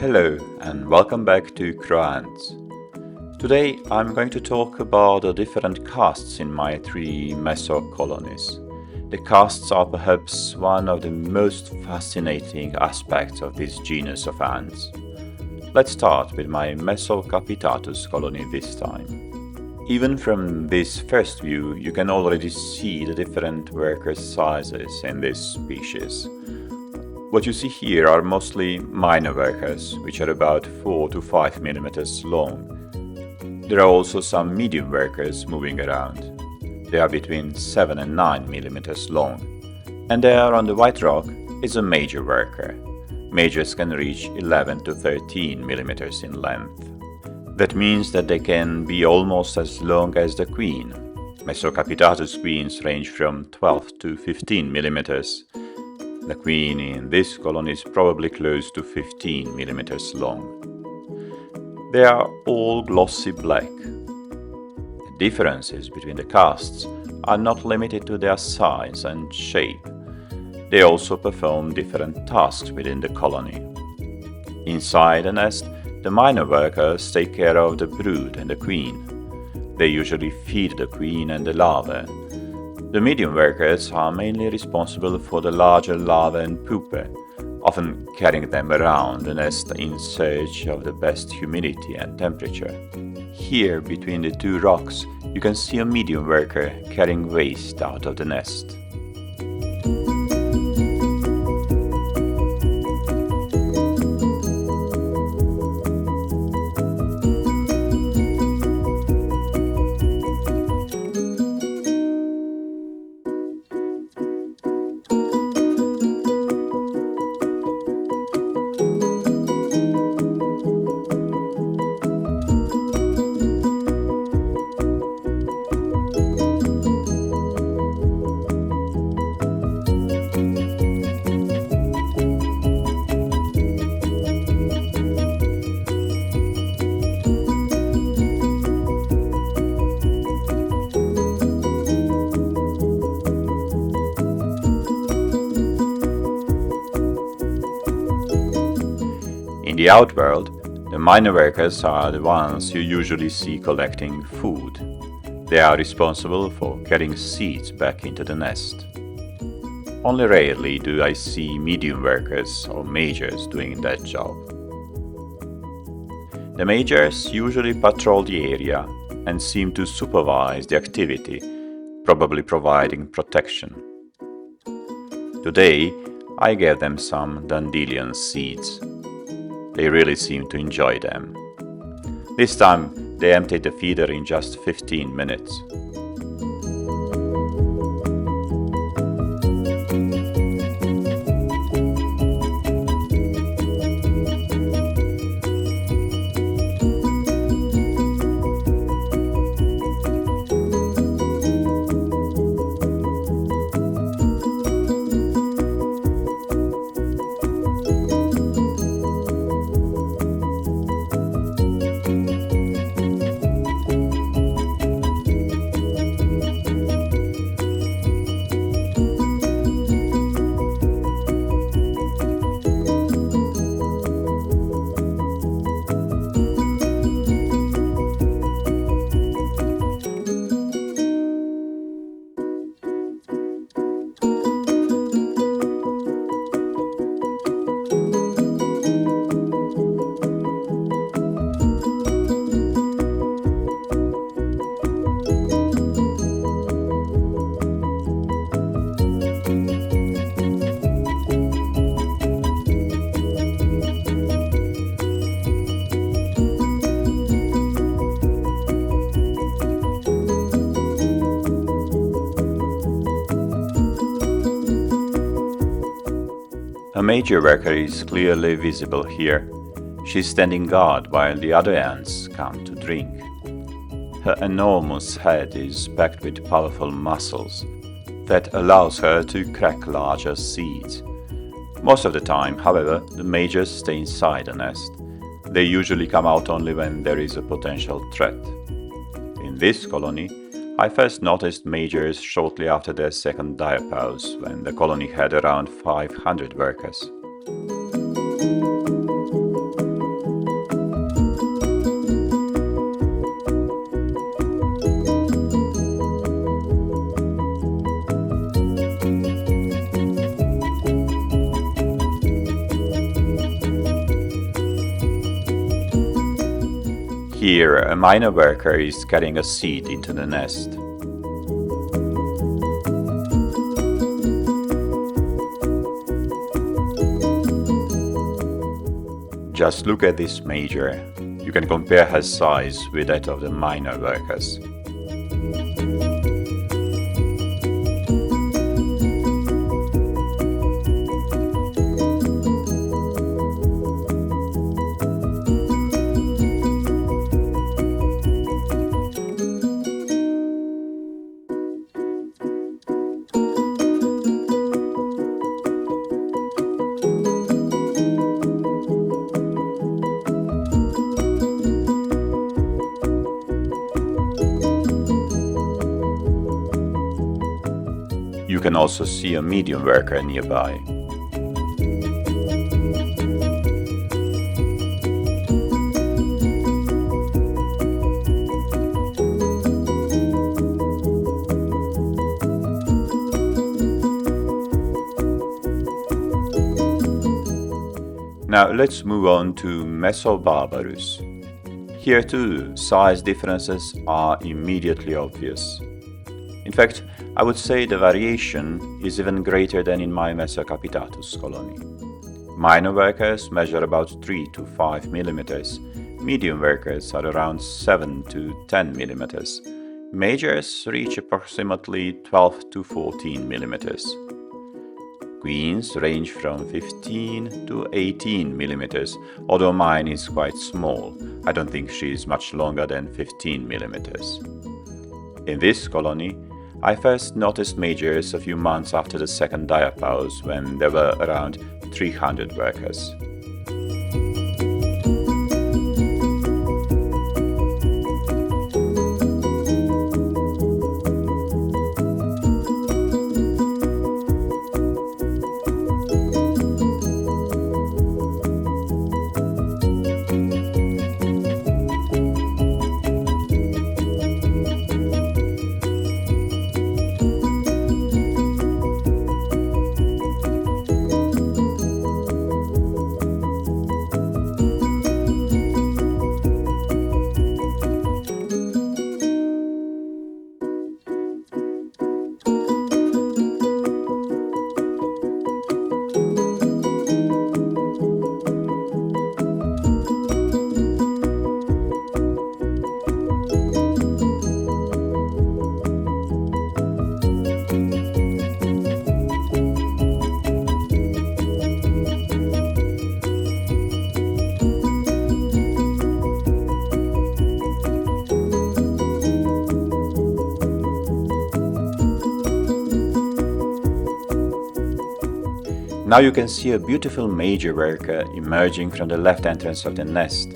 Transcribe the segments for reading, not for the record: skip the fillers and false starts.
Hello and welcome back to Croans. Today I'm going to talk about the different castes in my three Messor colonies. The castes are perhaps one of the most fascinating aspects of this genus of ants. Let's start with my Messor capitatus colony this time. Even from this first view, you can already see the different worker sizes in this species. What you see here are mostly minor workers, which are about 4 to 5 millimeters long. There are also some medium workers moving around. They are between 7 and 9 millimeters long. And there on the white rock is a major worker. Majors can reach 11 to 13 millimeters in length. That means that they can be almost as long as the queen. Messor capitatus queens range from 12 to 15 millimeters. The queen in this colony is probably close to 15 millimeters long. They are all glossy black. The differences between the castes are not limited to their size and shape. They also perform different tasks within the colony. Inside the nest, the minor workers take care of the brood and the queen. They usually feed the queen and the larvae. The medium workers are mainly responsible for the larger larvae and pupae, often carrying them around the nest in search of the best humidity and temperature. Here, between the two rocks, you can see a medium worker carrying waste out of the nest. In the outworld, the minor workers are the ones you usually see collecting food. They are responsible for carrying seeds back into the nest. Only rarely do I see medium workers or majors doing that job. The majors usually patrol the area and seem to supervise the activity, probably providing protection. Today, I gave them some dandelion seeds. They really seem to enjoy them. This time, they emptied the feeder in just 15 minutes. A major worker is clearly visible here. She's standing guard while the other ants come to drink. Her enormous head is packed with powerful muscles that allows her to crack larger seeds. Most of the time, however, the majors stay inside the nest. They usually come out only when there is a potential threat. In this colony, I first noticed majors shortly after their second diapause, when the colony had around 500 workers. Here, a minor worker is carrying a seed into the nest. Just look at this major. You can compare her size with that of the minor workers. You can also see a medium worker nearby. Now let's move on to Messor barbarus. Here too, size differences are immediately obvious. In fact, I would say the variation is even greater than in my Messor capitatus colony. Minor workers measure about 3 to 5 millimeters, medium workers are around 7 to 10 millimeters, majors reach approximately 12 to 14 millimeters. Queens range from 15 to 18 millimeters, although mine is quite small. I don't think she is much longer than 15 millimeters. In this colony, I first noticed majors a few months after the second diapause, when there were around 300 workers. Now you can see a beautiful major worker emerging from the left entrance of the nest.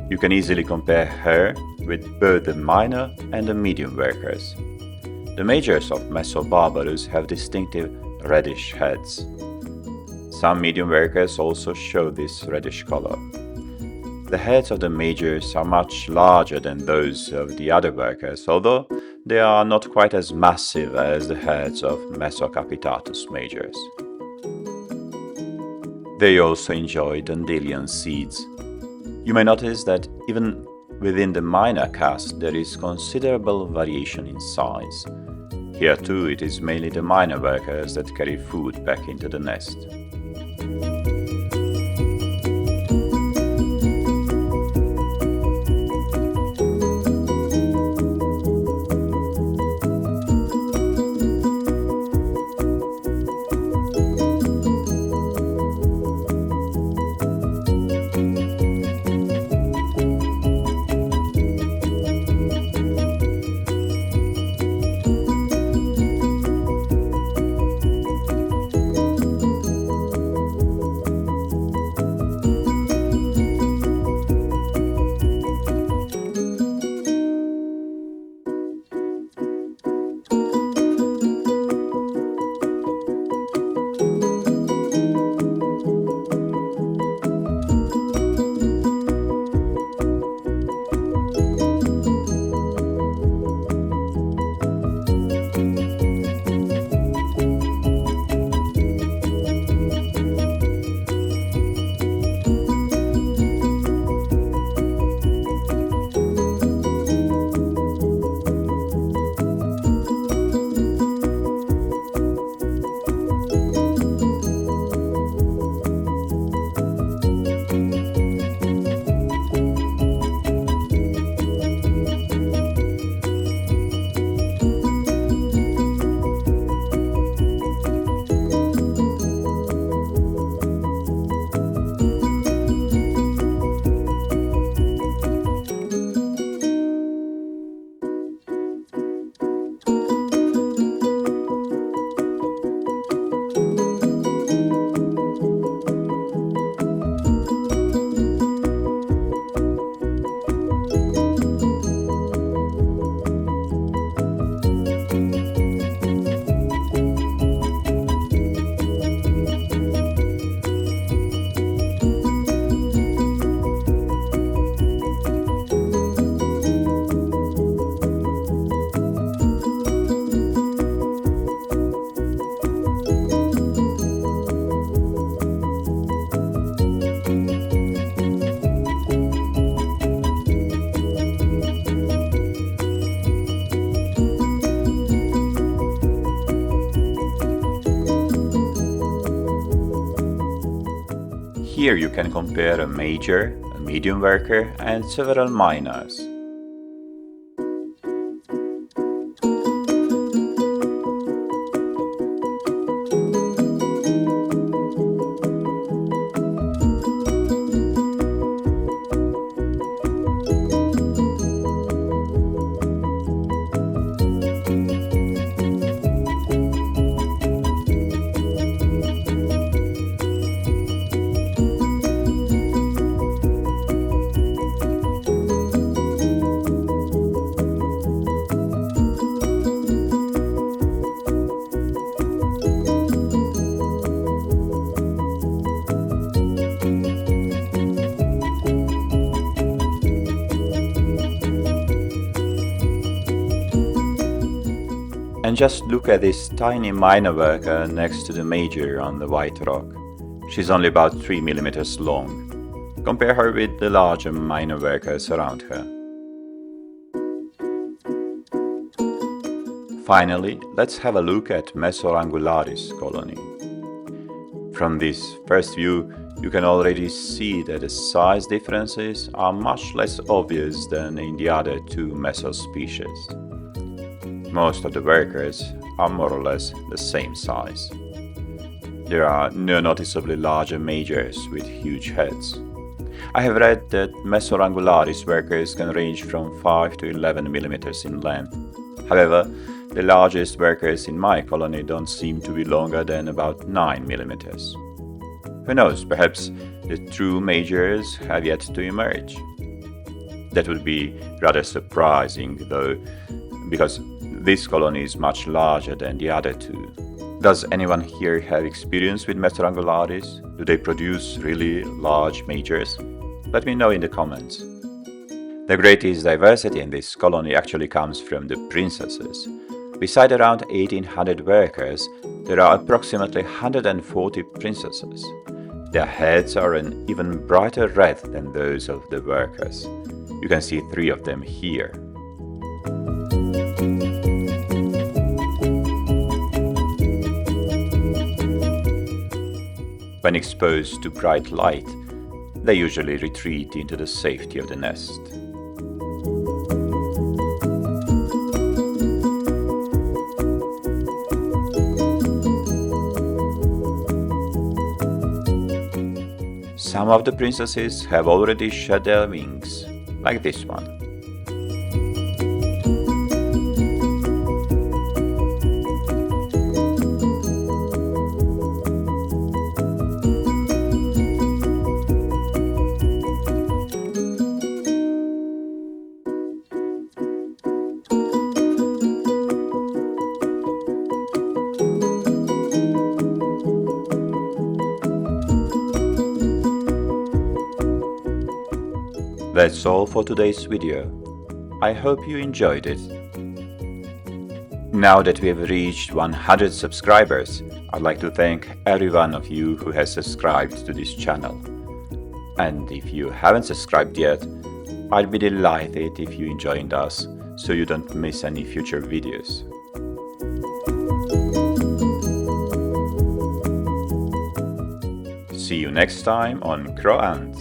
You can easily compare her with both the minor and the medium workers. The majors of Messor barbarus have distinctive reddish heads. Some medium workers also show this reddish color. The heads of the majors are much larger than those of the other workers, although they are not quite as massive as the heads of Messor capitatus majors. They also enjoy dandelion seeds. You may notice that even within the minor caste there is considerable variation in size. Here too it is mainly the minor workers that carry food back into the nest. Here you can compare a major, a medium worker and several minors. And just look at this tiny minor worker next to the major on the white rock. She's only about 3 millimeters long. Compare her with the larger minor workers around her. Finally, let's have a look at Messor angularis colony. From this first view, you can already see that the size differences are much less obvious than in the other two Messor species. Most of the workers are more or less the same size. There are no noticeably larger majors with huge heads. I have read that Messor angularis workers can range from 5 to 11 millimeters in length. However, the largest workers in my colony don't seem to be longer than about 9 millimeters. Who knows, perhaps the true majors have yet to emerge. That would be rather surprising though, because this colony is much larger than the other two. Does anyone here have experience with Messor angularis? Do they produce really large majors? Let me know in the comments. The greatest diversity in this colony actually comes from the princesses. Beside around 1800 workers, there are approximately 140 princesses. Their heads are an even brighter red than those of the workers. You can see 3 of them here. When exposed to bright light, they usually retreat into the safety of the nest. Some of the princesses have already shed their wings, like this one. That's all for today's video. I hope you enjoyed it. Now that we have reached 100 subscribers, I'd like to thank every one of you who has subscribed to this channel. And if you haven't subscribed yet, I'd be delighted if you joined us so you don't miss any future videos. See you next time on Crow Ants.